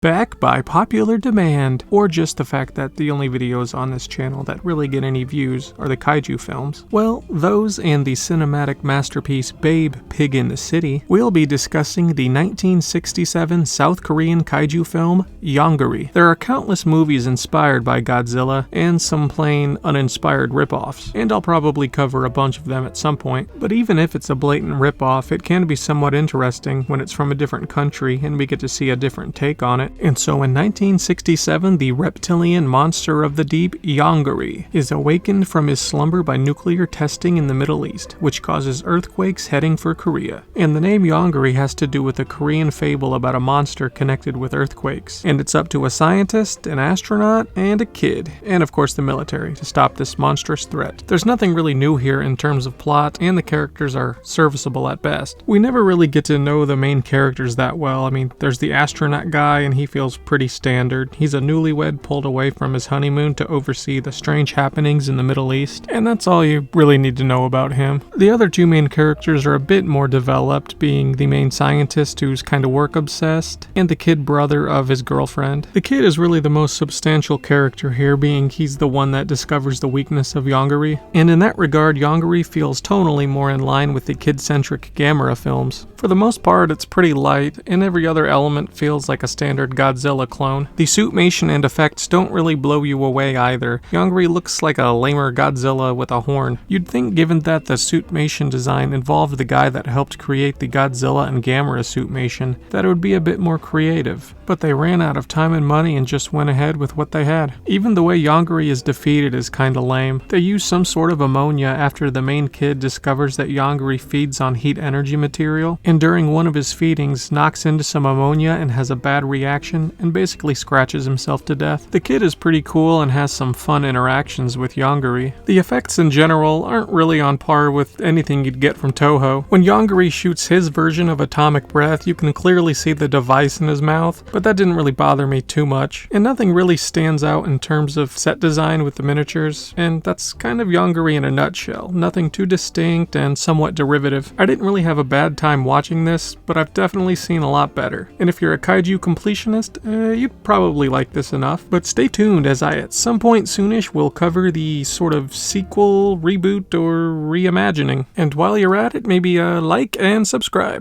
back by popular demand, or just the fact that the only videos on this channel that really get any views are the kaiju films. Well, those and the cinematic masterpiece Babe, Pig in the City, we'll be discussing the 1967 South Korean kaiju film, Yongary. There are countless movies inspired by Godzilla, and some plain, uninspired ripoffs, and I'll probably cover a bunch of them at some point, but even if it's a blatant ripoff, it can be somewhat interesting when it's from a different country and we get to see a different take on it. And so in 1967, the reptilian monster of the deep, Yongary, is awakened from his slumber by nuclear testing in the Middle East, which causes earthquakes heading for Korea. And the name Yongary has to do with a Korean fable about a monster connected with earthquakes. And it's up to a scientist, an astronaut, and a kid, and of course the military, to stop this monstrous threat. There's nothing really new here in terms of plot, and the characters are serviceable at best. We never really get to know the main characters that well. I mean, there's the astronaut guy, and he feels pretty standard. He's a newlywed pulled away from his honeymoon to oversee the strange happenings in the Middle East, and that's all you really need to know about him. The other two main characters are a bit more developed, being the main scientist who's kinda work obsessed, and the kid brother of his girlfriend. The kid is really the most substantial character here, being he's the one that discovers the weakness of Yongary, and in that regard, Yongary feels tonally more in line with the kid-centric Gamera films. For the most part, it's pretty light, and every other element feels like a standard Godzilla clone. The suitmation and effects don't really blow you away either. Yongary looks like a lamer Godzilla with a horn. You'd think, given that the suitmation design involved the guy that helped create the Godzilla and Gamera suitmation, that it would be a bit more creative. But they ran out of time and money and just went ahead with what they had. Even the way Yongary is defeated is kinda lame. They use some sort of ammonia after the main kid discovers that Yongary feeds on heat energy material, and during one of his feedings knocks into some ammonia and has a bad reaction and basically scratches himself to death. The kid is pretty cool and has some fun interactions with Yongary. The effects in general aren't really on par with anything you'd get from Toho. When Yongary shoots his version of atomic breath, you can clearly see the device in his mouth, but that didn't really bother me too much. And nothing really stands out in terms of set design with the miniatures, and that's kind of Yongary in a nutshell. Nothing too distinct and somewhat derivative. I didn't really have a bad time watching this, but I've definitely seen a lot better. And if you're a kaiju completionist, you'd probably like this enough. But stay tuned, as I at some point soonish will cover the sort of sequel, reboot, or reimagining. And while you're at it, maybe like and subscribe.